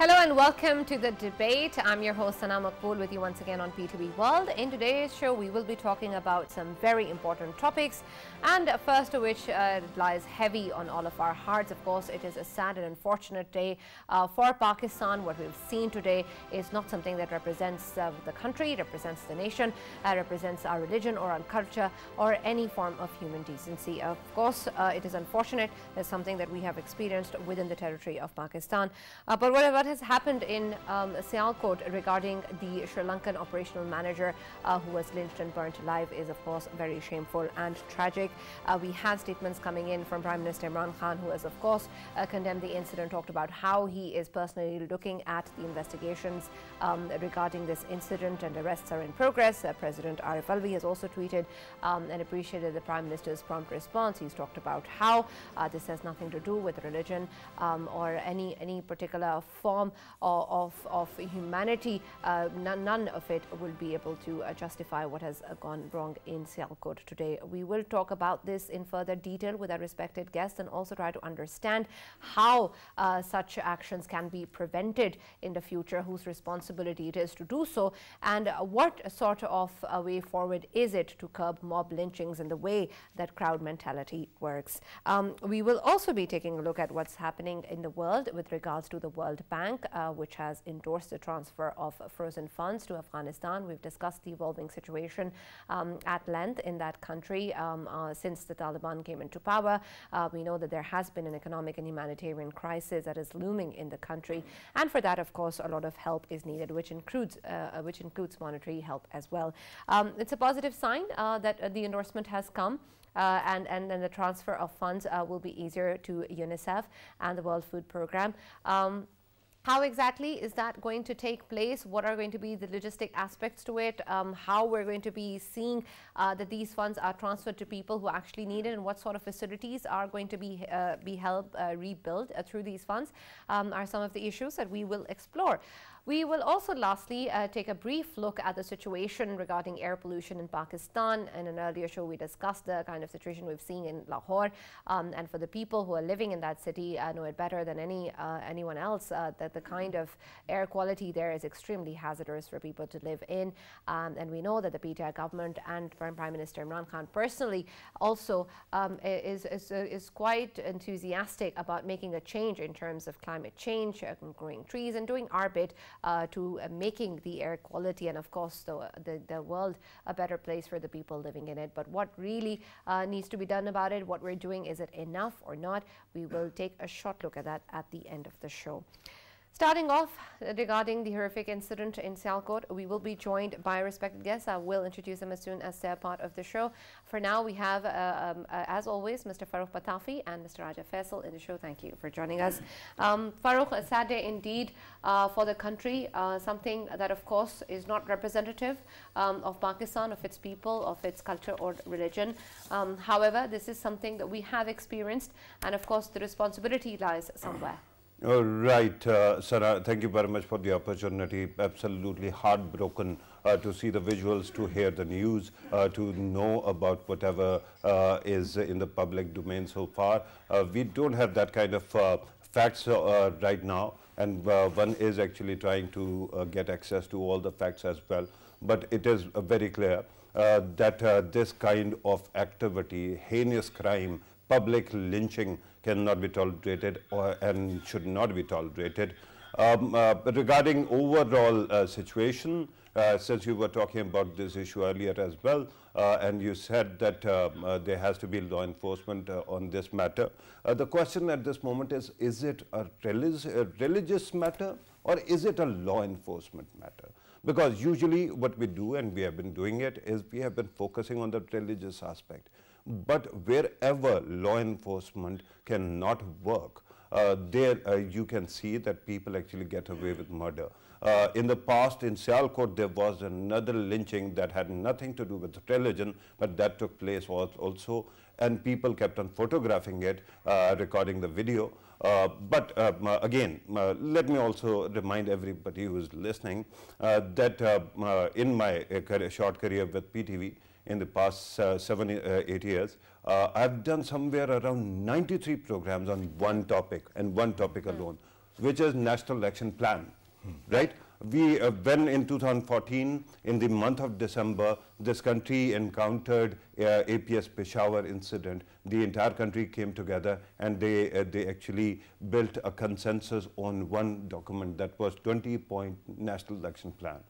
Hello and welcome to the debate. I'm your host Sana Makbool with you once again on PTV World. In today's show, we will be talking about some very important topics, and first of which lies heavy on all of our hearts. Of course, it is a sad and unfortunate day for Pakistan. What we've seen today is not something that represents the country, represents the nation, represents our religion or our culture or any form of human decency. Of course, it is unfortunate. It's something that we have experienced within the territory of Pakistan. But what has happened in Sialkot regarding the Sri Lankan operational manager who was lynched and burnt alive is of course very shameful and tragic. We have statements coming in from Prime Minister Imran Khan, who has of course condemned the incident, talked about how he is personally looking at the investigations regarding this incident, and arrests are in progress. President Arif Alvi has also tweeted and appreciated the Prime Minister's prompt response. He's talked about how this has nothing to do with religion or any particular form of humanity. None of it will be able to justify what has gone wrong in Sialkot today. We will talk about this in further detail with our respected guests and also try to understand how such actions can be prevented in the future, whose responsibility it is to do so, and what sort of a way forward is it to curb mob lynchings and the way that crowd mentality works. We will also be taking a look at what's happening in the world with regards to the World Bank, which has endorsed the transfer of frozen funds to Afghanistan. We've discussed the evolving situation at length in that country since the Taliban came into power. We know that there has been an economic and humanitarian crisis that is looming in the country, and for that, of course, a lot of help is needed, which includes monetary help as well. It's a positive sign that the endorsement has come. And then the transfer of funds will be easier to UNICEF and the World Food Programme. How exactly is that going to take place? What are going to be the logistic aspects to it? How we're going to be seeing that these funds are transferred to people who actually need it, and what sort of facilities are going to be helped rebuild through these funds are some of the issues that we will explore. We will also lastly take a brief look at the situation regarding air pollution in Pakistan. In an earlier show, we discussed the kind of situation we've seen in Lahore, and for the people who are living in that city know it better than anyone else that the kind of air quality there is extremely hazardous for people to live in. And we know that the PTI government and Prime Minister Imran Khan personally also is quite enthusiastic about making a change in terms of climate change, growing trees, and doing our bit to making the air quality and of course the world a better place for the people living in it. But what really needs to be done about it, what we're doing, is it enough or not? We will take a short look at that at the end of the show. Starting off regarding the horrific incident in Sialkot, we will be joined by respected guests. I will introduce them as soon as they're part of the show. For now, we have, as always, Mr. Farooq Patafi and Mr. Raja Faisal in the show. Thank you for joining us. Farooq, a sad day indeed for the country, something that, of course, is not representative of Pakistan, of its people, of its culture or religion. However, this is something that we have experienced, and of course, the responsibility lies somewhere. Right, Sarah, thank you very much for the opportunity. Absolutely heartbroken to see the visuals, to hear the news, to know about whatever is in the public domain so far. We don't have that kind of facts right now, and one is actually trying to get access to all the facts as well. But it is very clear that this kind of activity, heinous crime, public lynching cannot be tolerated and should not be tolerated. Regarding overall situation, since you were talking about this issue earlier as well, and you said that there has to be law enforcement on this matter. The question at this moment is it a religious matter or is it a law enforcement matter? Because usually what we do, and we have been doing it, is we have been focusing on the religious aspect. But wherever law enforcement cannot work, there you can see that people actually get away with murder. In the past, in Sialkot, there was another lynching that had nothing to do with religion, but that took place also, and people kept on photographing it, recording the video. But again, let me also remind everybody who is listening that in my short career with PTV, in the past 7-8 years, I've done somewhere around 93 programs on one topic and one topic alone. which is National Action Plan, right? We, when in 2014, in the month of December, this country encountered APS Peshawar incident, the entire country came together and they actually built a consensus on one document that was 20-point National Action Plan.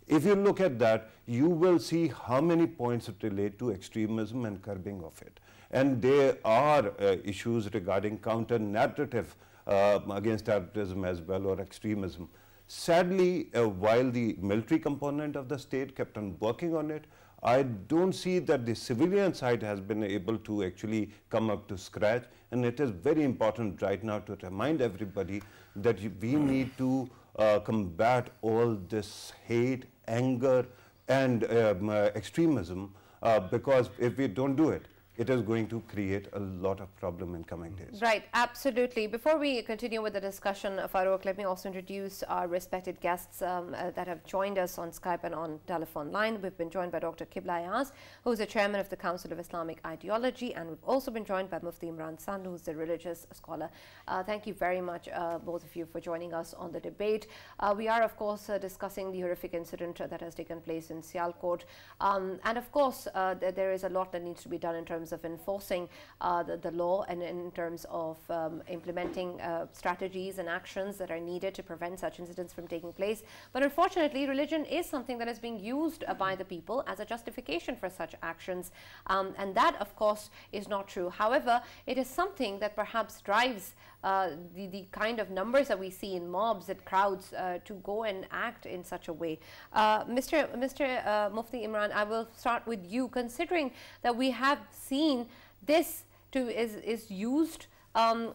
If you look at that, you will see how many points it relate to extremism and curbing of it. And there are issues regarding counter-narrative against terrorism as well, or extremism. Sadly, while the military component of the state kept on working on it, I don't see that the civilian side has been able to actually come up to scratch. And it is very important right now to remind everybody that we need to combat all this hate, anger, and extremism, because if we don't do it, it is going to create a lot of problem in coming days. Right, absolutely. Before we continue with the discussion, Farooq, let me also introduce our respected guests that have joined us on Skype and on telephone line. We've been joined by Dr. Qibla Ayaz, who is the chairman of the Council of Islamic Ideology, and we've also been joined by Mufti Imran Sandhu, who's the religious scholar. Thank you very much, both of you, for joining us on the debate. We are, of course, discussing the horrific incident that has taken place in Sialkot. And of course, there is a lot that needs to be done in terms of enforcing the law, and in terms of implementing strategies and actions that are needed to prevent such incidents from taking place. But unfortunately, religion is something that is being used by the people as a justification for such actions, and that, of course, is not true. However, it is something that perhaps drives the kind of numbers that we see in mobs and crowds to go and act in such a way. Mr. Mufti Imran, I will start with you. Considering that we have seen this is used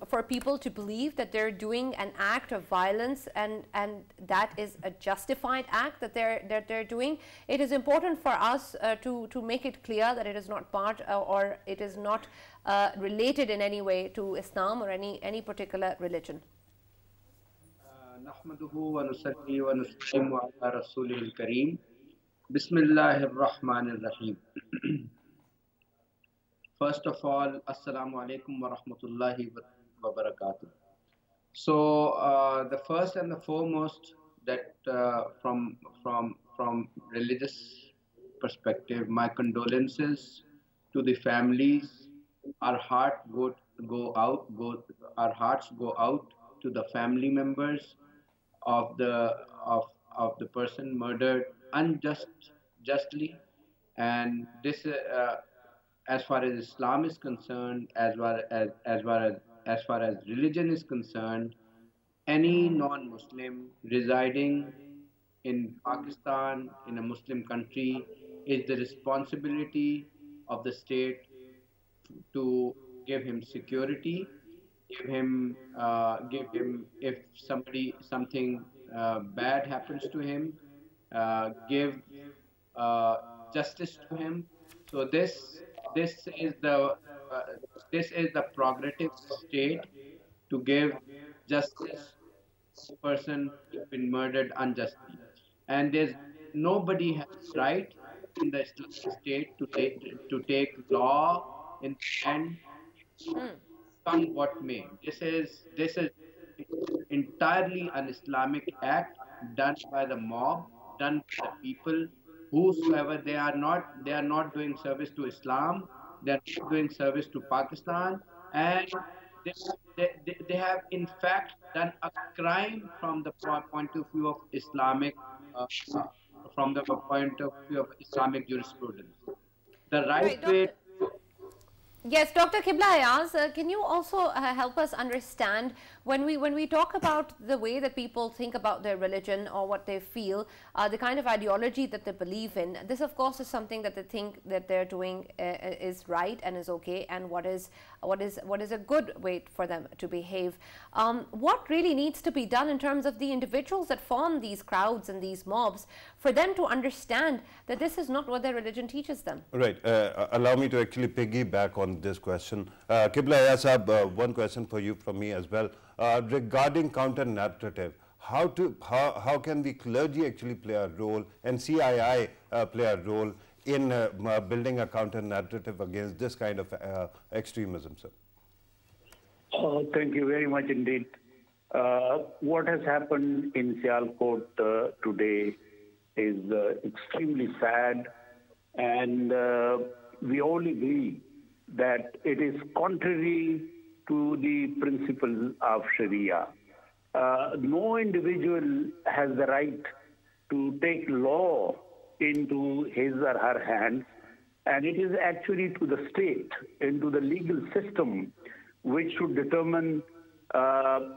for people to believe that they're doing an act of violence, and that is a justified act that they're doing, it is important for us to make it clear that it is not part or it is not related in any way to Islam or any particular religion. Nahmaduhu wa nusalli wa nuslimu ala rasulihil kareem. Bismillahir Rahmanir Rahim. First of all, Assalamu alaikum wa rahmatullahi wa barakatuh. So the first and the foremost, that from religious perspective, my condolences to the families. Our hearts go out to the family members of the person murdered unjustly, and this as far as Islam is concerned, as far as religion is concerned, any non-Muslim residing in Pakistan, in a Muslim country, is the responsibility of the state to give him security, give him if something bad happens to him, give justice to him. So this is the prerogative state to give justice to a person who's been murdered unjustly, and there's nobody has right in the Islamic state to take law in the hand, come what may. This is entirely an Islamic act done by the mob, done by the people. Whosoever they are not doing service to Islam, they are not doing service to Pakistan, and they have in fact done a crime from the point of view of Islamic, from the point of view of Islamic jurisprudence. The right way. Yes, Dr. Qibla Ayaz, can you also help us understand, when we talk about the way that people think about their religion or what they feel, the kind of ideology that they believe in, this of course is something that they think that they're doing is right and is okay, and what is a good way for them to behave. What really needs to be done in terms of the individuals that form these crowds and these mobs, for them to understand that this is not what their religion teaches them? Right. Allow me to actually piggyback on this question. Qibla Ayaz, one question for you from me as well. Regarding counter-narrative, how can the clergy actually play a role, and CII play a role in building a counter-narrative against this kind of extremism, sir? Thank you very much indeed. What has happened in Sialkot today is extremely sad, and we all agree that it is contrary to the principles of Sharia. No individual has the right to take law into his or her hands, and it is actually to the state, into the legal system, which should determine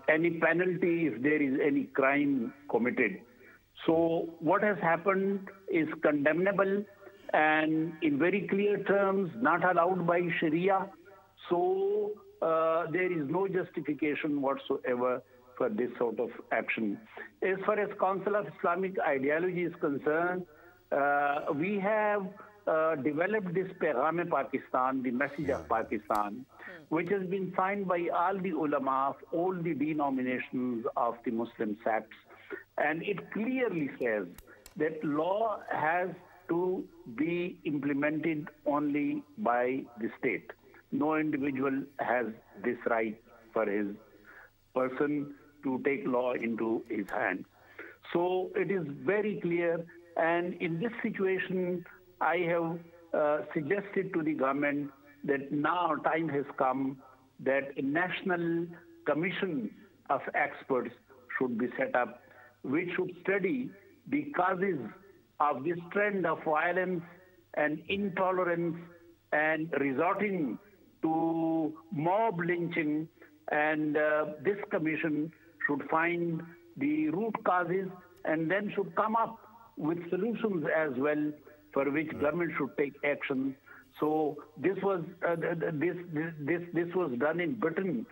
any penalty if there is any crime committed. So what has happened is condemnable and in very clear terms not allowed by Sharia. So there is no justification whatsoever for this sort of action. As far as Council of Islamic Ideology is concerned, we have developed this Paigam-e-Pakistan, the message of Pakistan, which has been signed by all the ulama of all the denominations of the Muslim sects. And it clearly says that law has to be implemented only by the state. No individual has this right for his person to take law into his hands. So it is very clear, and in this situation, I have suggested to the government that now time has come that a national commission of experts should be set up, which should study the causes of this trend of violence and intolerance and resorting to mob lynching. And this commission should find the root causes and then should come up with solutions as well, for which government should take action. So this was this was done in Britain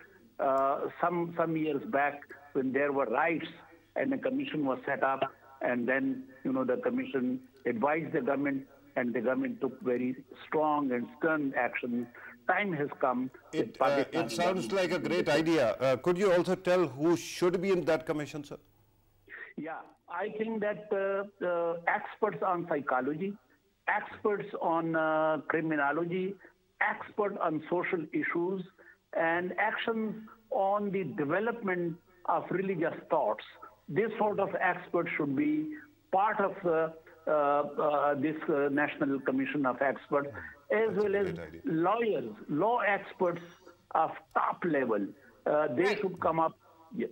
some years back when there were riots, and a commission was set up, and then the commission advised the government, and the government took very strong and stern action. Time has come. It sounds like a great idea. Could you also tell who should be in that commission, sir? Yeah, I think that experts on psychology, experts on criminology, experts on social issues, and actions on the development of religious thoughts. This sort of experts should be part of this National Commission of Experts, as well as lawyers, law experts of top level. They should come up. Yeah.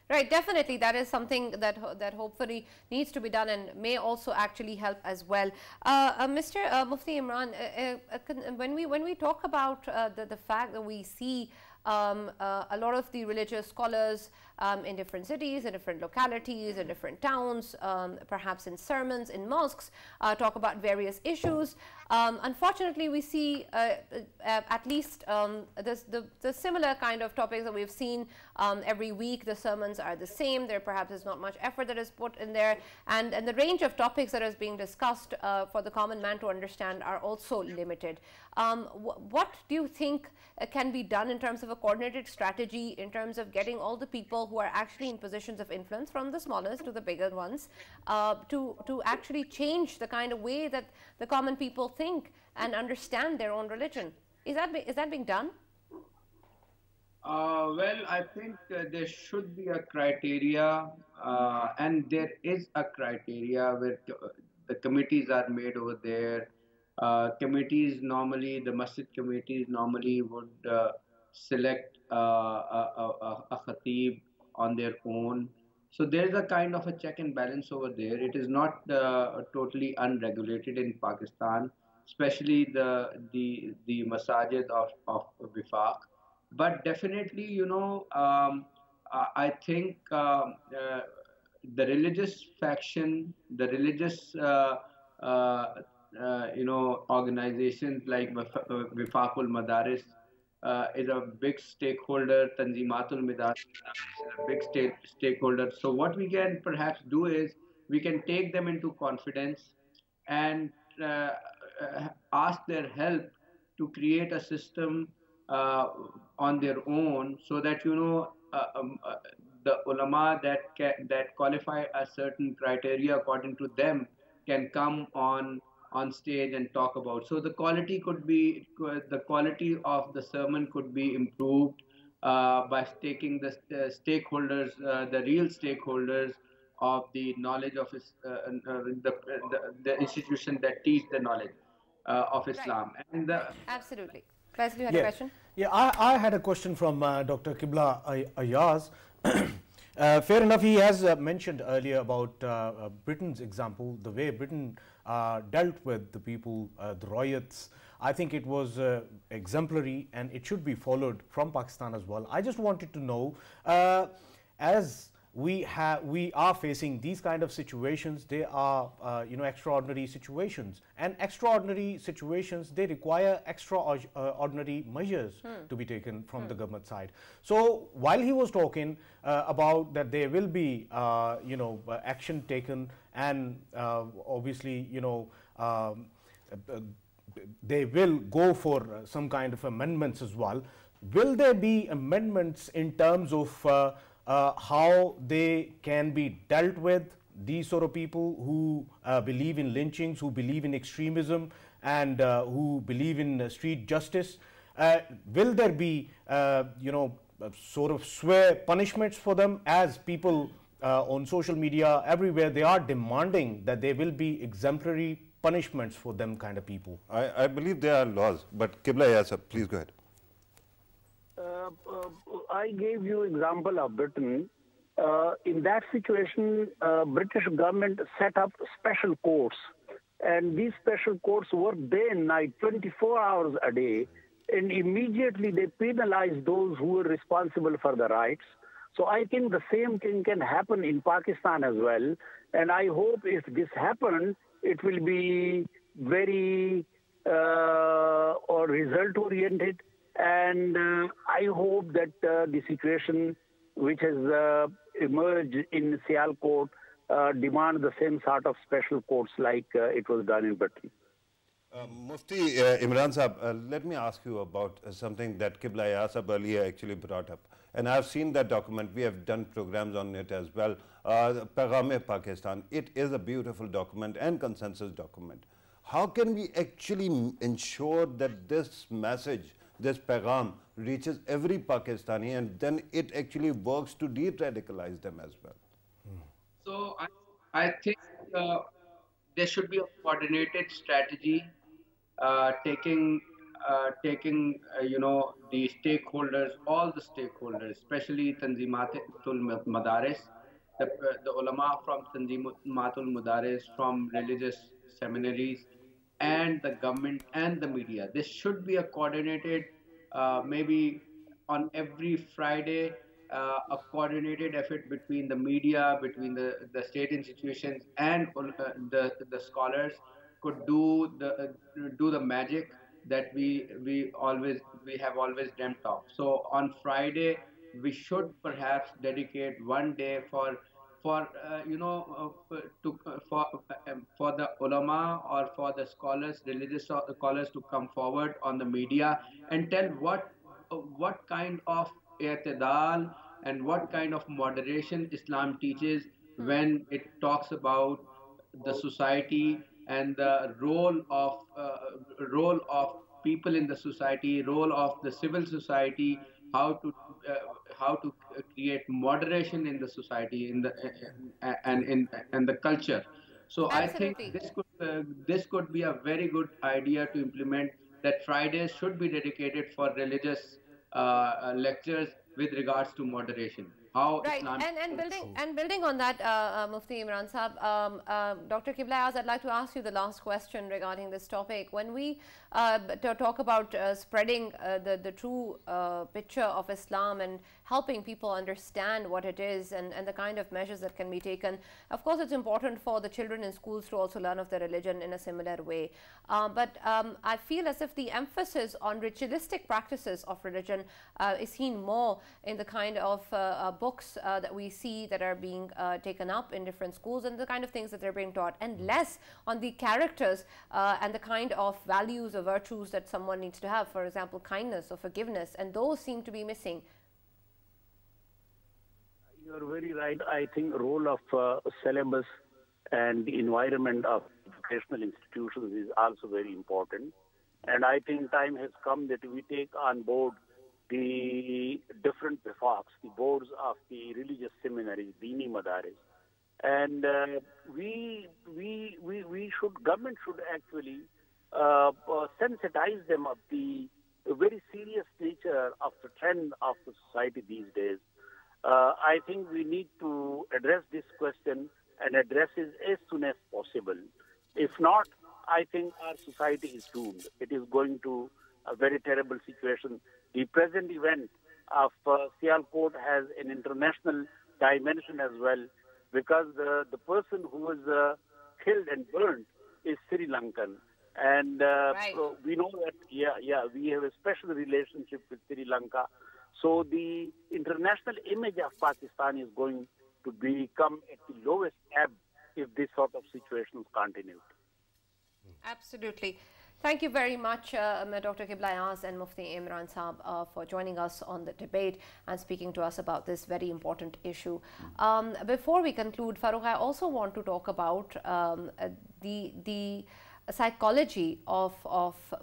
Right, definitely. That is something that hopefully needs to be done and may also actually help as well. Mr. Mufti Imran, when we talk about the fact that we see a lot of the religious scholars in different cities, in different localities, in different towns, perhaps in sermons, in mosques, talk about various issues. Unfortunately, we see at least the similar kind of topics that we've seen every week. The sermons are the same. There perhaps is not much effort that is put in there, and the range of topics that is being discussed for the common man to understand are also limited. What do you think can be done in terms of a coordinated strategy, in terms of getting all the people who are actually in positions of influence, from the smallest to the bigger ones, to actually change the kind of way that the common people think and understand their own religion? Is that being done? Well, I think there should be a criteria, and there is a criteria where the committees are made over there. Committees normally, the masjid committees normally would select a khatib on their own. So there's a kind of a check and balance over there. It is not totally unregulated in Pakistan, especially the masajid of Wifaq. But definitely, I think the religious faction, the religious organizations like Wifaqul Madaris is a big stakeholder. Tanzimatul Madaris is a big stakeholder. So what we can perhaps do is we can take them into confidence and ask their help to create a system on their own, so that the ulama that qualify a certain criteria according to them can come on stage and talk about. So the quality of the sermon could be improved. by taking the stakeholders, the real stakeholders of the knowledge of the institution that teach the knowledge of Right. Islam. And Absolutely. Faisal, you had a Yeah, question? yeah. I had a question from Dr. Qibla Ayaz. Fair enough, he has mentioned earlier about Britain's example, the way Britain dealt with the people, the riots. I think it was exemplary and it should be followed from Pakistan as well. I just wanted to know, as we are facing these kind of situations, they are extraordinary situations, and extraordinary situations, they require extraordinary measures to be taken from the government side. So while he was talking about that there will be action taken, and obviously they will go for some kind of amendments as well. Will there be amendments in terms of how they can be dealt with, these sort of people who believe in lynchings, who believe in extremism, and who believe in street justice? Will there be sort of swear punishments for them, as people on social media everywhere, they are demanding that there will be exemplary punishments for them kind of people? I believe there are laws, but Qibla Ayaz, please go ahead. I gave you example of Britain. In that situation, British government set up special courts, and these special courts work day and night, 24 hours a day, and immediately they penalize those who were responsible for the riots. So I think the same thing can happen in Pakistan as well, and I hope if this happens, it will be very or result oriented. And I hope that the situation which has emerged in Sialkot demand the same sort of special courts like it was done in Britain. Mufti Imran Sahab, let me ask you about something that Qibla Ayaz Sahab earlier actually brought up. And I've seen that document. We have done programs on it as well. Paigam-e-Pakistan. It is a beautiful document and consensus document. How can we actually ensure that this message, this paigam, reaches every Pakistani, and then it actually works to de-radicalize them as well? So I think there should be a coordinated strategy, taking the stakeholders, all the stakeholders, especially Tanzimatul Madaris, the ulama from Tanzimatul Madaris, from religious seminaries, and the government and the media. This should be a coordinated, maybe on every Friday, a coordinated effort between the media, between the state institutions, and the scholars could do the magic that we have always dreamt of. So on Friday, we should perhaps dedicate one day for the ulama or for the scholars, religious scholars, to come forward on the media and tell what kind of i'tidal and what kind of moderation Islam teaches when it talks about the society and the role of people in the society, role of the civil society, how to create moderation in the society, in the and the culture. So Absolutely. I think this could be a very good idea to implement, that Fridays should be dedicated for religious lectures with regards to moderation. How Right, Islam and building on that, Mufti Imran Sahab, Dr. Qibla Ayaz, I'd like to ask you the last question regarding this topic. When we talk about spreading the true picture of Islam and helping people understand what it is and the kind of measures that can be taken, of course it's important for the children in schools to also learn of their religion in a similar way. But I feel as if the emphasis on ritualistic practices of religion is seen more in the kind of books that we see that are being taken up in different schools and the kind of things that they're being taught, and less on the characters and the kind of values or virtues that someone needs to have, for example, kindness or forgiveness, and those seem to be missing. You're very right. I think role of syllabus and the environment of educational institutions is also very important. And I think time has come that we take on board the different wifaqs, the boards of the religious seminaries, Dini Madaris. And government should actually sensitize them of the very serious nature of the trend of the society these days. I think we need to address this question and address it as soon as possible. If not, I think our society is doomed. It is going to a very terrible situation. The present event of Sialkot has an international dimension as well, because the person who was killed and burned is Sri Lankan. And so we know that, we have a special relationship with Sri Lanka. So the international image of Pakistan is going to become at the lowest ebb if this sort of situations continue. Absolutely. Thank you very much, Dr. Qibla Ayaz and Mufti Imran Saab, for joining us on the debate and speaking to us about this very important issue. Before we conclude, Farooq, I also want to talk about the psychology of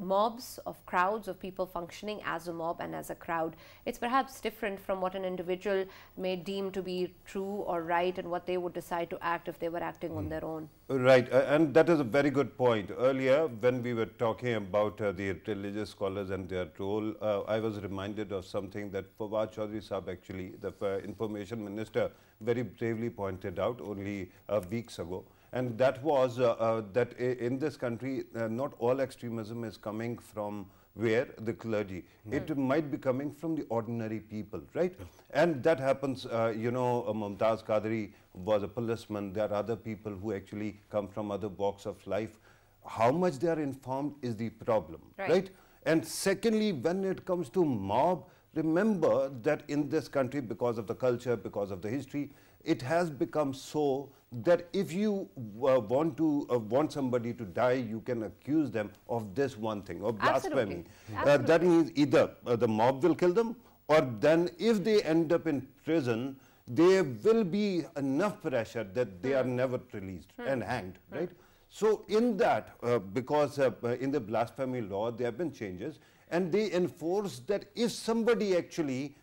mobs, of crowds, of people functioning as a mob and as a crowd. It's perhaps different from what an individual may deem to be true or right and what they would decide to act if they were acting on their own. Right, and that is a very good point. Earlier, when we were talking about the religious scholars and their role, I was reminded of something that Fawad Chaudhry Saab, actually, the information minister, very bravely pointed out only weeks ago. And that was that in this country, not all extremism is coming from where the clergy. It might be coming from the ordinary people, right? And that happens, Mumtaz Qadri was a policeman. There are other people who actually come from other walks of life. How much they are informed is the problem, right? And secondly, when it comes to mob, remember that in this country, because of the culture, because of the history, it has become so that if you want somebody to die, you can accuse them of this one thing, of blasphemy. That means either the mob will kill them, or then if they end up in prison, there will be enough pressure that they are never released and hanged, right? So in that, because in the blasphemy law, there have been changes, and they enforce that if somebody actually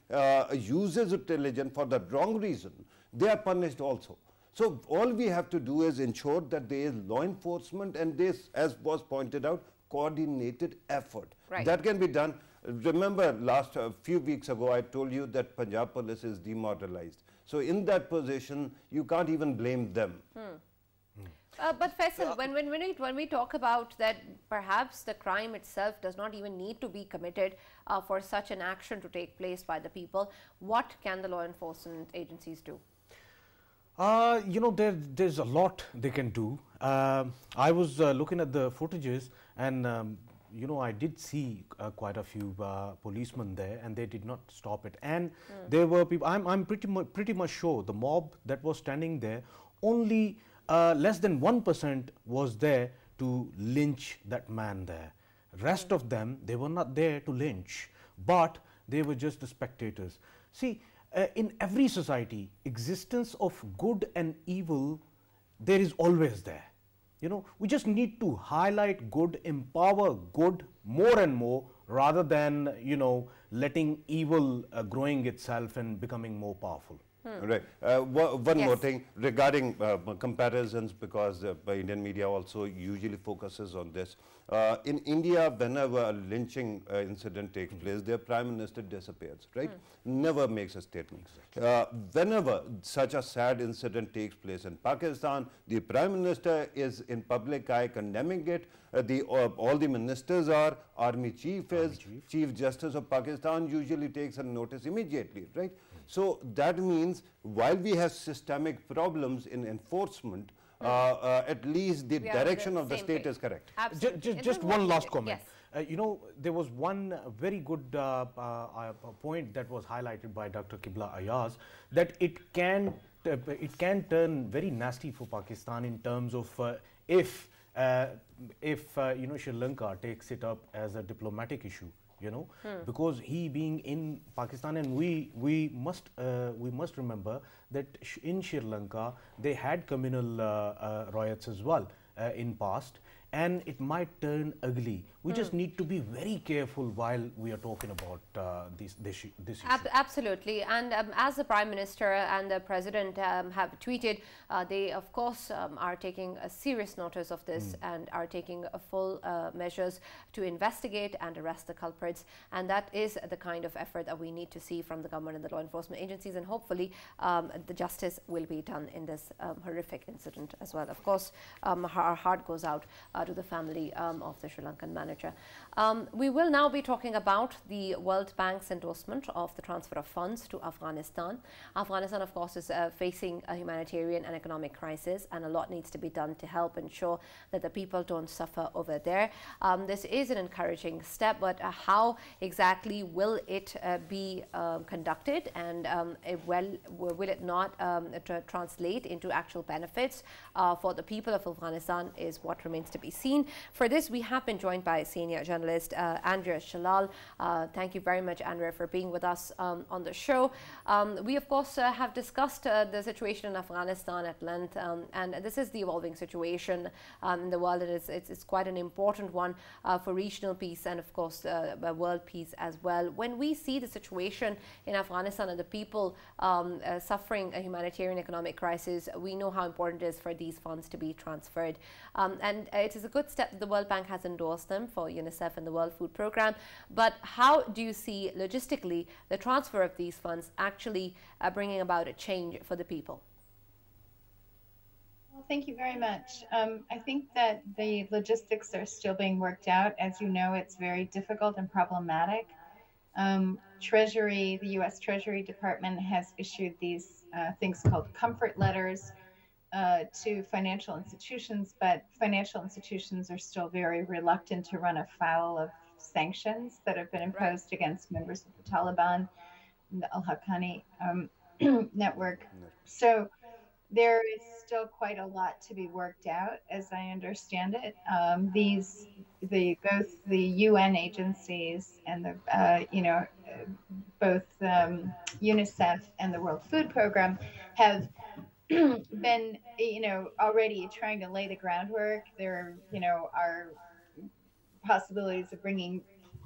uses religion for the wrong reason, they are punished also. So all we have to do is ensure that there is law enforcement and this, as was pointed out, coordinated effort. That can be done. Remember, last few weeks ago, I told you that Punjab police is demoralized. So in that position, you can't even blame them. But Faisal, when we talk about that perhaps the crime itself does not even need to be committed for such an action to take place by the people, what can the law enforcement agencies do? There's a lot they can do. I was looking at the footages and, I did see quite a few policemen there, and they did not stop it. And there were people, I'm pretty much sure the mob that was standing there, only less than 1% was there to lynch that man there. Rest of them, they were not there to lynch, but they were just the spectators. See, in every society, existence of good and evil, there is always there. We just need to highlight good, empower good more and more, rather than, letting evil growing itself and becoming more powerful. Right. One more thing regarding comparisons, because the Indian media also usually focuses on this. In India, whenever a lynching incident takes place, their prime minister disappears, right? Never makes a statement. Whenever such a sad incident takes place in Pakistan, the prime minister is in public eye condemning it. All the ministers are, army chief is, chief justice of Pakistan usually takes a notice immediately, right? So that means while we have systemic problems in enforcement, at least the direction of the state is correct. Just one last comment. There was one very good point that was highlighted by Dr. Qibla Ayaz, that it can turn very nasty for Pakistan in terms of if Sri Lanka takes it up as a diplomatic issue. Because he being in Pakistan, and we must remember that in Sri Lanka they had communal riots as well in past, and it might turn ugly We just need to be very careful while we are talking about this issue. Absolutely. And as the Prime Minister and the President have tweeted, they of course are taking a serious notice of this and are taking full measures to investigate and arrest the culprits. And that is the kind of effort that we need to see from the government and the law enforcement agencies. And hopefully the justice will be done in this horrific incident as well. Of course, our heart goes out to the family of the Sri Lankan manager. We will now be talking about the World Bank's endorsement of the transfer of funds to Afghanistan. Afghanistan, of course, is facing a humanitarian and economic crisis, and a lot needs to be done to help ensure that the people don't suffer over there. This is an encouraging step, but how exactly will it be conducted, and will it not translate into actual benefits for the people of Afghanistan is what remains to be seen. For this, we have been joined by senior journalist Andrea Shalal. Thank you very much, Andrea, for being with us on the show. We, of course, have discussed the situation in Afghanistan at length, and this is the evolving situation in the world. It's quite an important one for regional peace and, of course, world peace as well. When we see the situation in Afghanistan and the people suffering a humanitarian economic crisis, we know how important it is for these funds to be transferred. And it is a good step that the World Bank has endorsed them for UNICEF and the World Food Programme. But how do you see logistically the transfer of these funds actually bringing about a change for the people? Well, thank you very much. I think that the logistics are still being worked out. As you know, it's very difficult and problematic. Treasury, the U.S. Treasury Department has issued these things called comfort letters to financial institutions, but financial institutions are still very reluctant to run afoul of sanctions that have been imposed against members of the Taliban, the Al-Haqqani network. So there is still quite a lot to be worked out, as I understand it. Both the UN agencies and the both UNICEF and the World Food Programme have been already trying to lay the groundwork. There are possibilities of bringing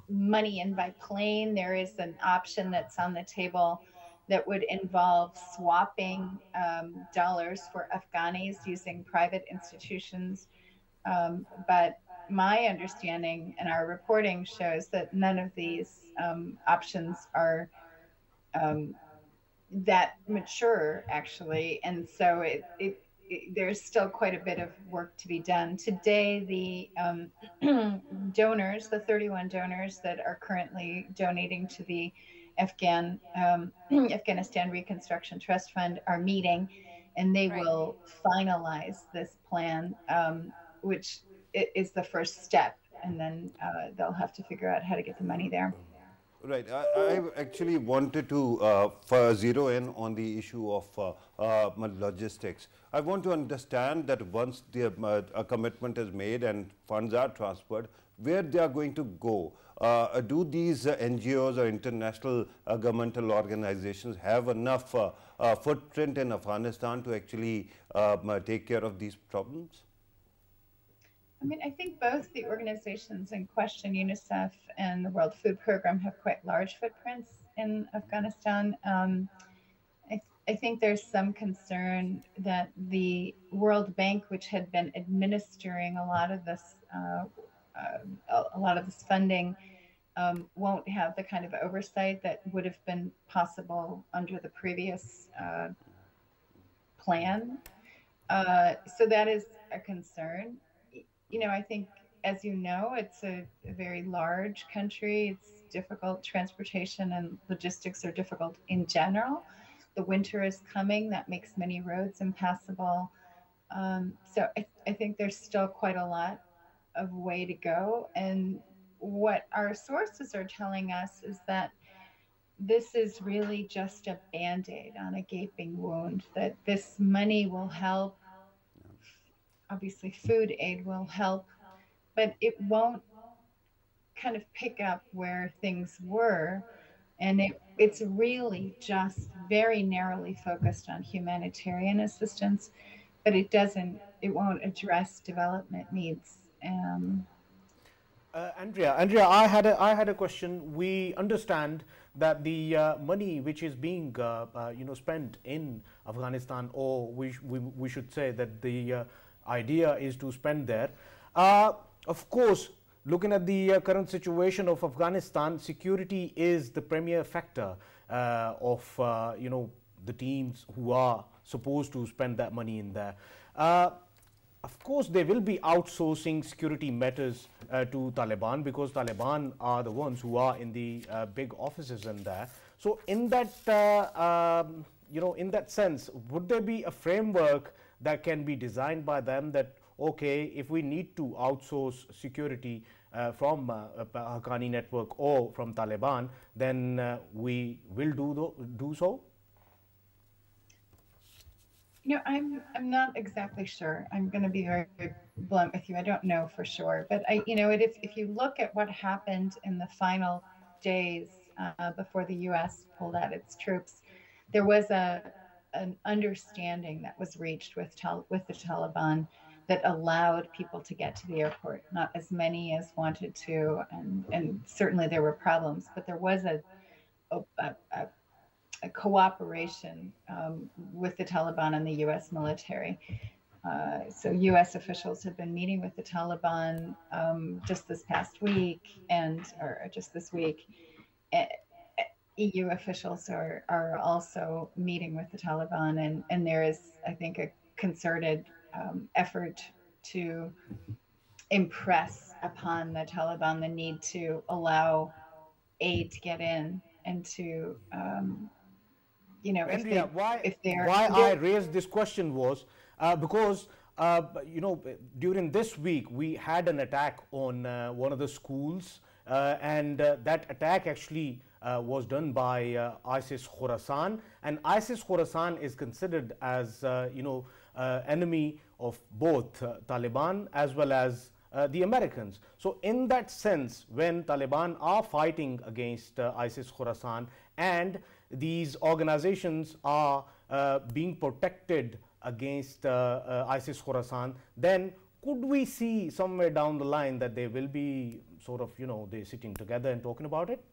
money in by plane. There is an option that's on the table that would involve swapping dollars for Afghanis using private institutions. But my understanding and our reporting shows that none of these options are that mature, actually. And so there's still quite a bit of work to be done. Today, the donors, the 31 donors that are currently donating to the Afghanistan Reconstruction Trust Fund are meeting, and they will finalize this plan, which is the first step, and then they'll have to figure out how to get the money there. Right. I actually wanted to zero in on the issue of logistics. I want to understand that once a commitment is made and funds are transferred, where they are going to go. Do these NGOs or international governmental organizations have enough footprint in Afghanistan to actually take care of these problems? I mean, I think both the organizations in question, UNICEF and the World Food Programme, have quite large footprints in Afghanistan. I think there's some concern that the World Bank, which had been administering a lot of this funding, won't have the kind of oversight that would have been possible under the previous plan. So that is a concern. I think, as you know, it's a very large country. It's difficult. Transportation and logistics are difficult in general. The winter is coming. That makes many roads impassable. So I think there's still quite a lot of way to go. And what our sources are telling us is that this is really just a Band-Aid on a gaping wound, that this money will help. Obviously, food aid will help, but it won't kind of pick up where things were. And it's really just very narrowly focused on humanitarian assistance, but it won't address development needs. Andrea, I had a question. We understand that the money which is being spent in Afghanistan, or we should say that the idea is to spend there. Of course, looking at the current situation of Afghanistan, security is the premier factor of the teams who are supposed to spend that money in there. Of course, they will be outsourcing security matters to Taliban, because Taliban are the ones who are in the big offices in there. So, in that in that sense, would there be a framework that can be designed by them that, okay, if we need to outsource security from Haqqani network or from Taliban, then we will do so? I'm not exactly sure. I'm going to be very, very blunt with you. I don't know for sure, but if you look at what happened in the final days before the U.S. pulled out its troops, there was an understanding that was reached with the Taliban that allowed people to get to the airport. Not as many as wanted to, and certainly there were problems, but there was a cooperation with the Taliban and the U.S. military. So U.S. officials have been meeting with the Taliban just this past week, or just this week. EU officials are also meeting with the Taliban, and there is, I think, a concerted effort to impress upon the Taliban the need to allow aid to get in, and to Andrea, why I raised this question was because during this week we had an attack on one of the schools, and that attack actually was done by ISIS Khorasan, and ISIS Khorasan is considered as enemy of both Taliban as well as the Americans. So in that sense, when Taliban are fighting against ISIS Khorasan, and these organizations are being protected against ISIS Khorasan, then could we see somewhere down the line that they will be sort of, they're sitting together and talking about it?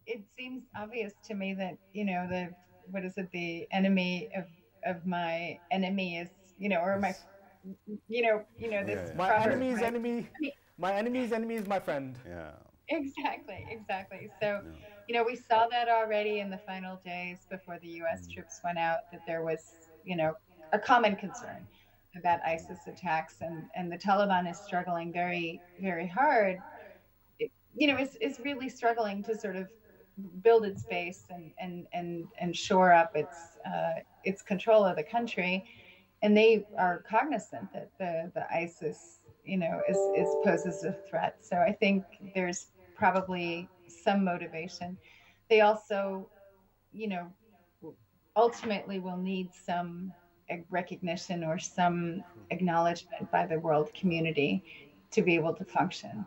It seems obvious to me that, the enemy of my enemy is, or my, this. My enemy's enemy. My enemy's enemy is my friend. Yeah. Exactly. So, we saw that already in the final days before the U.S. troops went out, that there was, a common concern about ISIS attacks, and the Taliban is struggling very, very hard. Is really struggling to sort of build its base and shore up its control of the country, and they are cognizant that the ISIS is poses a threat. So I think there's probably some motivation. They also, ultimately will need some recognition or some acknowledgement by the world community to be able to function.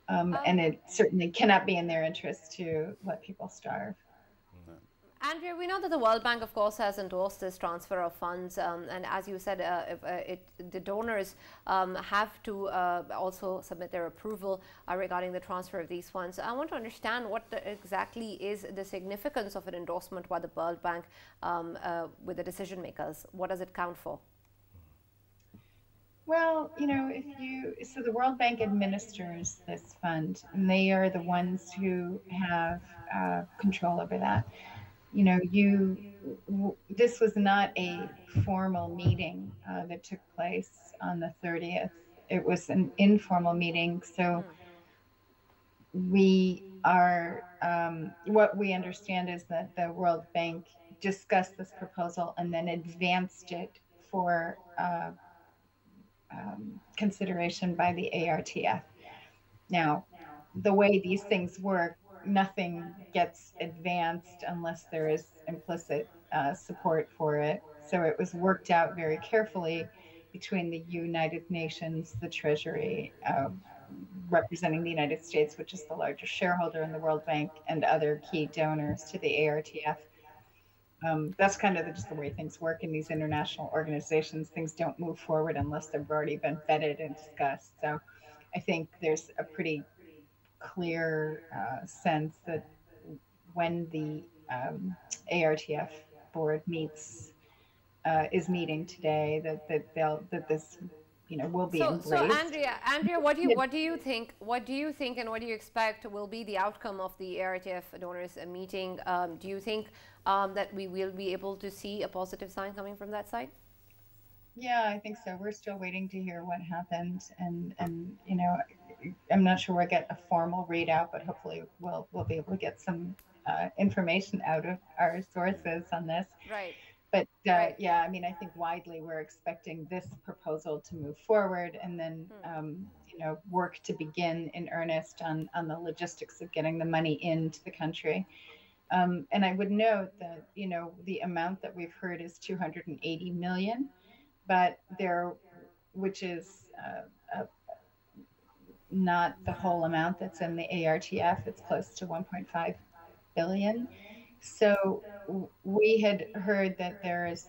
And it certainly cannot be in their interest to let people starve. Andrea, we know that the World Bank, of course, has endorsed this transfer of funds, and as you said, the donors have to also submit their approval regarding the transfer of these funds. I want to understand what exactly is the significance of an endorsement by the World Bank with the decision makers. What does it count for? Well, so the World Bank administers this fund, and they are the ones who have control over that. This was not a formal meeting that took place on the 30th. It was an informal meeting. So we are, what we understand is that the World Bank discussed this proposal and then advanced it for consideration by the ARTF. Now, the way these things work, nothing gets advanced unless there is implicit support for it. So it was worked out very carefully between the United Nations, the Treasury, representing the United States, which is the largest shareholder in the World Bank, and other key donors to the ARTF. That's kind of just the way things work in these international organizations. Things don't move forward unless they've already been vetted and discussed. So I think there's a pretty clear sense that when the ARTF board is meeting today, that this will be embraced. So Andrea, what do you think? What do you think, and what do you expect will be the outcome of the ARTF donors meeting? Do you think that we will be able to see a positive sign coming from that side? Yeah, I think so. We're still waiting to hear what happened, and I'm not sure we'll get a formal readout, but hopefully we'll be able to get some information out of our sources on this. Right. But yeah, I mean, I think widely we're expecting this proposal to move forward, and then work to begin in earnest on the logistics of getting the money into the country. And I would note that the amount that we've heard is 280 million, but which is not the whole amount that's in the ARTF. It's close to 1.5 billion. So we had heard that there's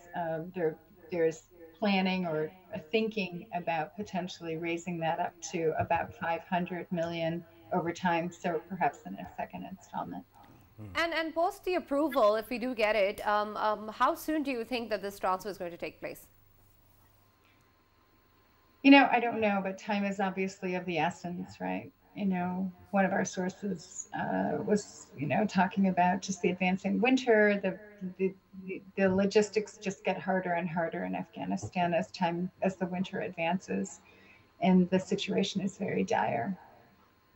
planning or thinking about potentially raising that up to about 500 million over time, so perhaps in a second installment. And post the approval, if we do get it, how soon do you think that this transfer is going to take place? I don't know, but time is obviously of the essence, right? One of our sources was, talking about just the advancing winter. The logistics just get harder and harder in Afghanistan as the winter advances, and the situation is very dire.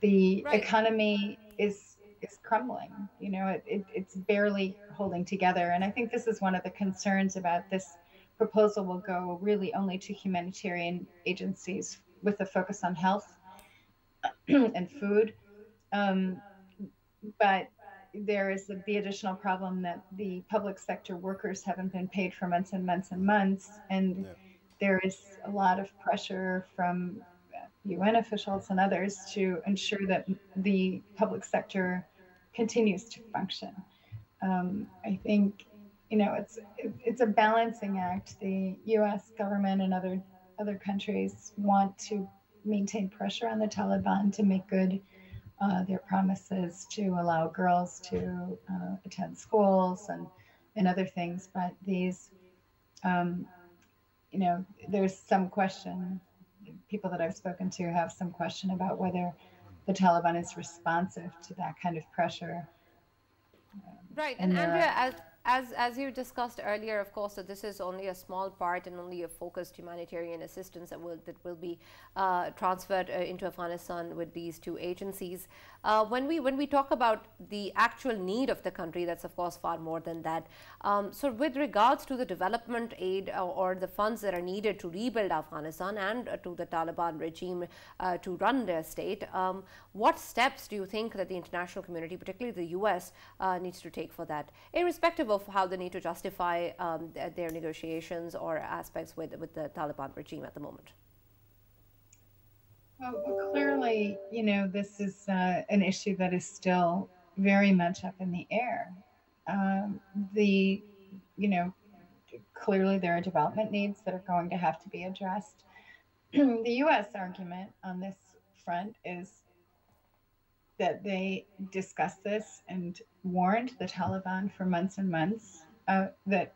The economy is crumbling. It's barely holding together, and I think this is one of the concerns about this proposal. Will go really only to humanitarian agencies with a focus on health and food, but there is the additional problem that the public sector workers haven't been paid for months and months and months, and there is a lot of pressure from UN officials and others to ensure that the public sector continues to function. I think it's a balancing act. The U.S. government and other countries want to maintain pressure on the Taliban to make good their promises to allow girls to attend schools and other things. But these, there's some question. People that I've spoken to have some question about whether the Taliban is responsive to that kind of pressure. Right, and Andrea, as you discussed earlier, of course, that this is only a small part and only a focused humanitarian assistance that will be transferred into Afghanistan with these two agencies. When we talk about the actual need of the country, that's of course far more than that. So with regards to the development aid or the funds that are needed to rebuild Afghanistan and to the Taliban regime to run their state, what steps do you think that the international community, particularly the US, needs to take for that, irrespective of how they need to justify their negotiations or aspects with the Taliban regime at the moment? Well, clearly, this is an issue that is still very much up in the air. Clearly there are development needs that are going to have to be addressed. The U.S. argument on this front is that they discussed this and warned the Taliban for months and months that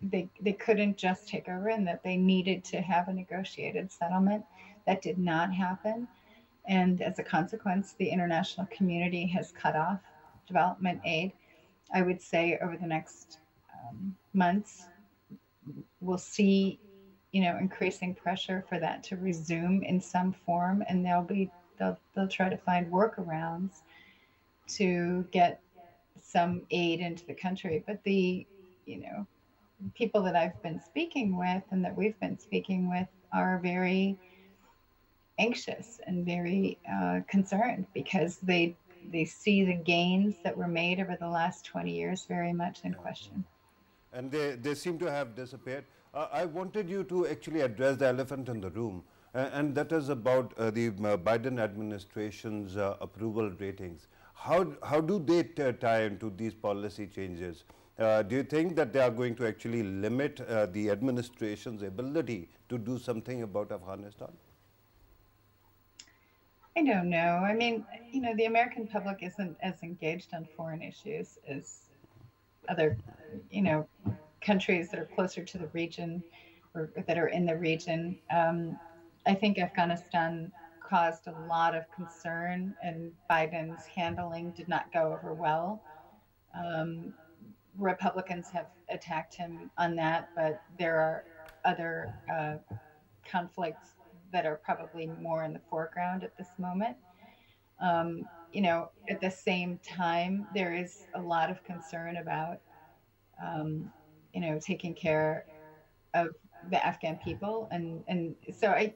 they couldn't just take over and that they needed to have a negotiated settlement. That did not happen. And as a consequence, the international community has cut off development aid. I would say over the next months, we'll see, increasing pressure for that to resume in some form, and they'll try to find workarounds to get some aid into the country. But the, people that I've been speaking with and that we've been speaking with are very anxious and very concerned because they see the gains that were made over the last 20 years very much in question. And they seem to have disappeared. I wanted you to actually address the elephant in the room, and that is about the Biden administration's approval ratings. How do they tie into these policy changes? Do you think that they are going to actually limit the administration's ability to do something about Afghanistan? I don't know. I mean, the American public isn't as engaged on foreign issues as other, countries that are closer to the region or that are in the region. I think Afghanistan caused a lot of concern, and Biden's handling did not go over well. Republicans have attacked him on that, but there are other conflicts that are probably more in the foreground at this moment. At the same time, there is a lot of concern about, taking care of the Afghan people, and so I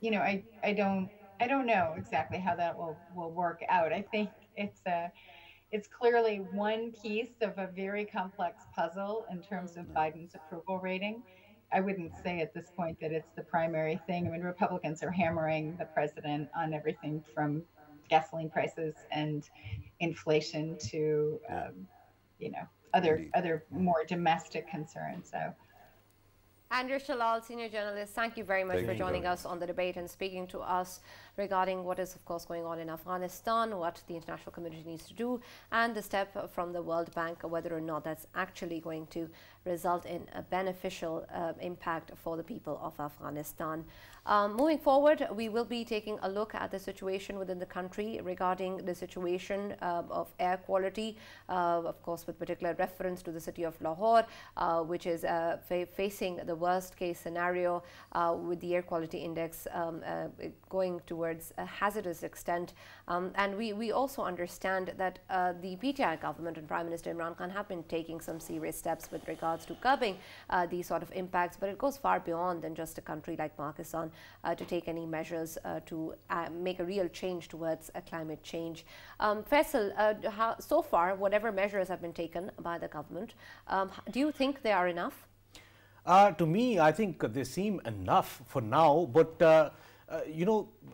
don't know exactly how that will work out. I think it's clearly one piece of a very complex puzzle in terms of Biden's approval rating. I wouldn't say at this point that it's the primary thing. I mean, Republicans are hammering the president on everything from gasoline prices and inflation to, other more domestic concerns. So. Andrew Shalal, senior journalist, thank you very much for joining us on the debate and speaking to us regarding what is, of course, going on in Afghanistan, what the international community needs to do, and the step from the World Bank, whether or not that's actually going to result in a beneficial impact for the people of Afghanistan. Moving forward, we will be taking a look at the situation within the country regarding the situation of air quality, of course, with particular reference to the city of Lahore, which is facing the worst case scenario with the air quality index going towards a hazardous extent. And we also understand that the PTI government and Prime Minister Imran Khan have been taking some serious steps with regards to curbing these sort of impacts, but it goes far beyond than just a country like Pakistan to take any measures to make a real change towards climate change. Faisal, so far, whatever measures have been taken by the government, do you think they are enough? To me, I think they seem enough for now, but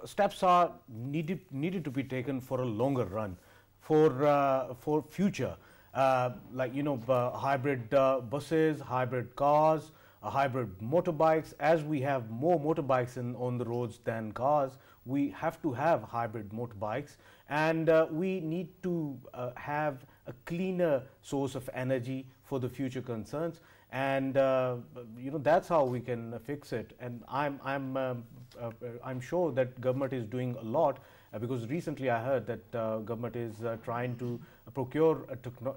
steps are needed to be taken for a longer run, for future, hybrid buses, hybrid cars, hybrid motorbikes. As we have more motorbikes on the roads than cars, we have to have hybrid motorbikes, and we need to have a cleaner source of energy for the future concerns. And that's how we can fix it. And I'm sure that government is doing a lot, because recently I heard that government is trying to procure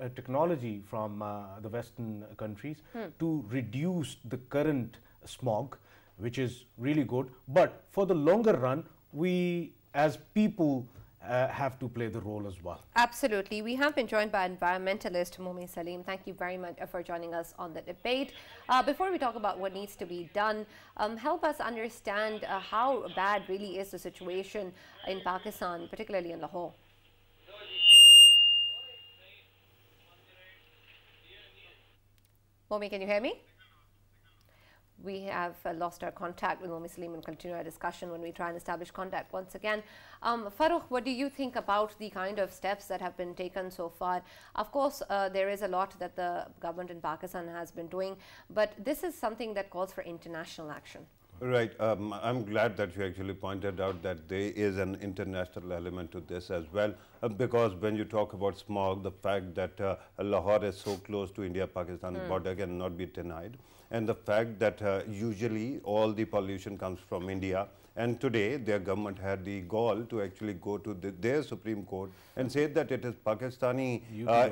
a technology from the Western countries to reduce the current smog, which is really good. But for the longer run, we as people have to play the role as well. Absolutely. We have been joined by environmentalist Momi Salim. Thank you very much for joining us on the debate. Before we talk about what needs to be done, help us understand how bad really is the situation in Pakistan, particularly in Lahore. Momi, can you hear me? We have lost our contact with Momi Salim and continue our discussion when we try and establish contact once again. Farrukh, what do you think about the kind of steps that have been taken so far? Of course, there is a lot that the government in Pakistan has been doing, but this is something that calls for international action. Right. I'm glad that you actually pointed out that there is an international element to this as well, because when you talk about smog, the fact that Lahore is so close to India-Pakistan border cannot be denied. And the fact that usually all the pollution comes from India, and today their government had the gall to actually go to their Supreme Court and say that it is Pakistani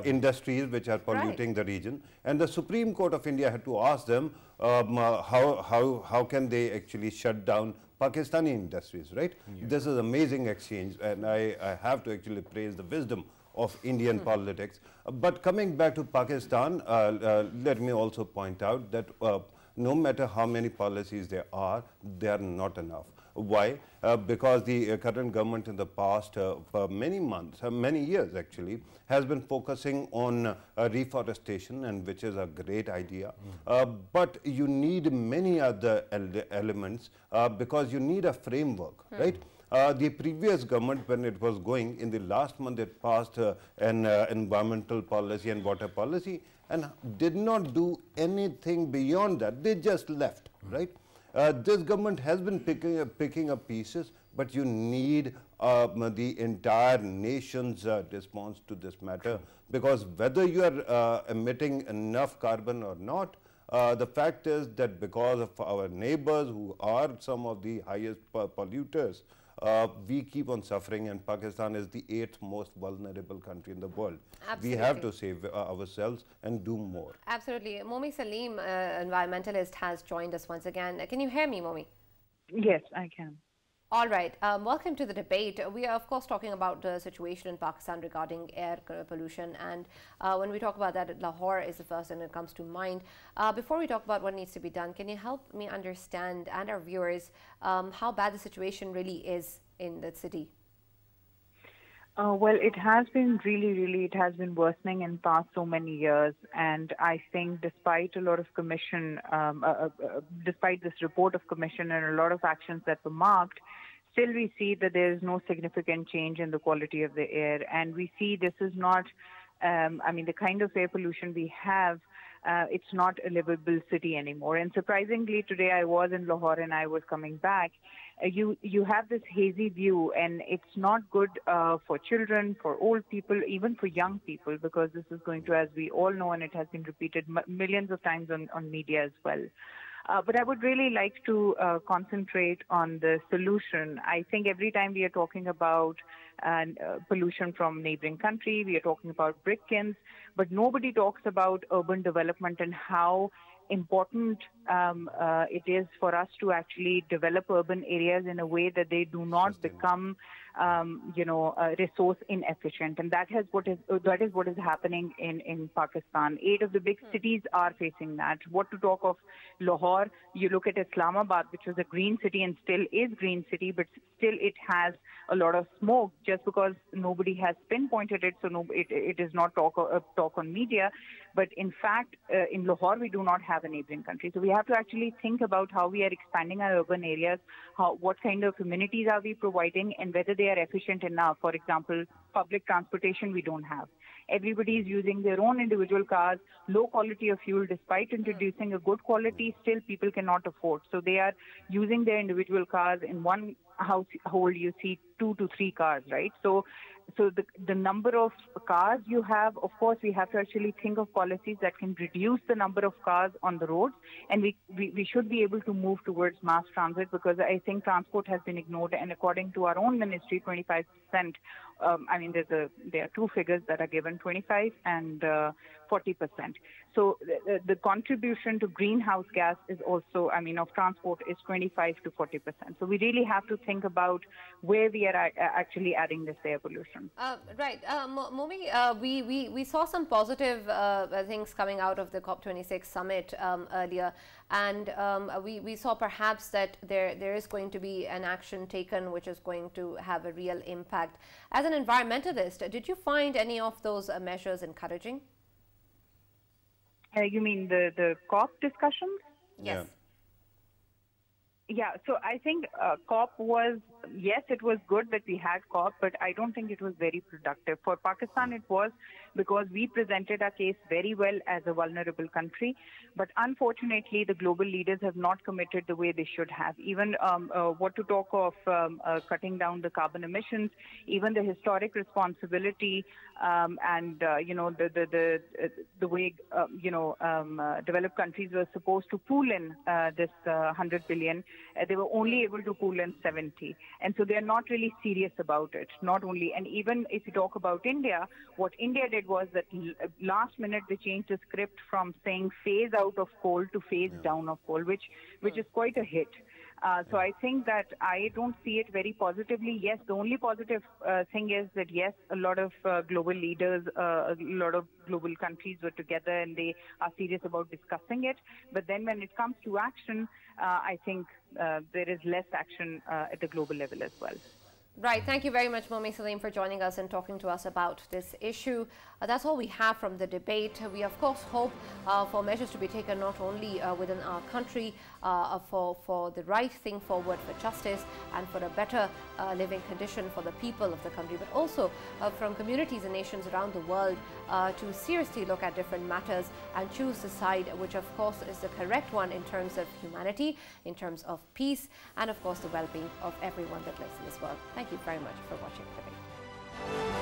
industries which are polluting the region. And the Supreme Court of India had to ask them how can they actually shut down Pakistani industries, right? This is amazing exchange, and I have to actually praise the wisdom of Indian politics. But coming back to Pakistan, let me also point out that no matter how many policies there are, they are not enough. Why? Because the current government in the past, for many months, many years actually, has been focusing on reforestation, and which is a great idea. But you need many other elements because you need a framework, right? The previous government, when it was going, in the last month it passed an environmental policy and water policy and did not do anything beyond that. They just left, right? This government has been picking up pieces, but you need the entire nation's response to this matter, because whether you are emitting enough carbon or not, the fact is that because of our neighbors who are some of the highest polluters, we keep on suffering, and Pakistan is the 8th most vulnerable country in the world. Absolutely. We have to save ourselves and do more. Absolutely. Momi Salim, environmentalist, has joined us once again. Can you hear me, Momi? Yes, I can. All right. Welcome to the debate. We are, of course, talking about the situation in Pakistan regarding air pollution. And when we talk about that, Lahore is the first thing that comes to mind. Before we talk about what needs to be done, can you help me understand, and our viewers, how bad the situation really is in that city? Well, it has been it has been worsening in past so many years. And I think despite a lot of commission, despite this report of commission and a lot of actions that were marked, still we see that there is no significant change in the quality of the air. And we see this is not, I mean, the kind of air pollution we have, it's not a livable city anymore. And surprisingly, today I was in Lahore and I was coming back. You have this hazy view, and it's not good for children, for old people, even for young people, because this is going to, as we all know, and it has been repeated millions of times on media as well. But I would really like to concentrate on the solution. I think every time we are talking about pollution from neighboring country, we are talking about brick kilns, but nobody talks about urban development and how important it is for us to actually develop urban areas in a way that they do not become, resource inefficient. And that is what is happening in Pakistan. 8 of the big cities are facing that. What to talk of Lahore? You look at Islamabad, which was a green city and still is green city, but still it has a lot of smoke just because nobody has pinpointed it. So it is not talk on media. But in fact, in Lahore, we do not have a neighboring country. So we have to actually think about how we are expanding our urban areas, what kind of amenities are we providing, and whether they are efficient enough. For example, public transportation we don't have. Everybody is using their own individual cars, low quality of fuel. Despite introducing a good quality, still people cannot afford. So they are using their individual cars. In one household, you see 2 to 3 cars, right? So the number of cars you have, of course, we have to actually think of policies that can reduce the number of cars on the roads, and we should be able to move towards mass transit, because I think transport has been ignored. And according to our own ministry, 25%. I mean, there are 2 figures that are given, 25 and 40%. So the contribution to greenhouse gas is also, I mean, of transport is 25 to 40%. So we really have to think about where we are actually adding this air pollution. Right. Momi, we saw some positive things coming out of the COP26 summit earlier, and we saw perhaps that there is going to be an action taken which is going to have a real impact. As an environmentalist, did you find any of those measures encouraging? You mean the COP discussions? Yes. Yeah, so I think COP was, yes, it was good that we had COP, but I don't think it was very productive. For Pakistan, it was because we presented our case very well as a vulnerable country. But unfortunately, the global leaders have not committed the way they should have. Even what to talk of cutting down the carbon emissions, even the historic responsibility and, the way, developed countries were supposed to pool in this 100 billion. They were only able to pool in 70. And so they're not really serious about it. Not only, and even if you talk about India, what India did was that last minute they changed the script from saying phase out of coal to phase down of coal, which is quite a hit. So I think that I don't see it very positively. Yes, the only positive thing is that, yes, a lot of global leaders, a lot of global countries were together and they are serious about discussing it. But then when it comes to action, I think there is less action at the global level as well. Right. Thank you very much, Momi Salim, for joining us and talking to us about this issue. That's all we have from the debate. We, of course, hope for measures to be taken not only within our country for the right thing forward, for justice and for a better living condition for the people of the country, but also from communities and nations around the world to seriously look at different matters and choose the side which, of course, is the correct one in terms of humanity, in terms of peace, and, of course, the well-being of everyone that lives in this world. Thank you very much for watching the debate.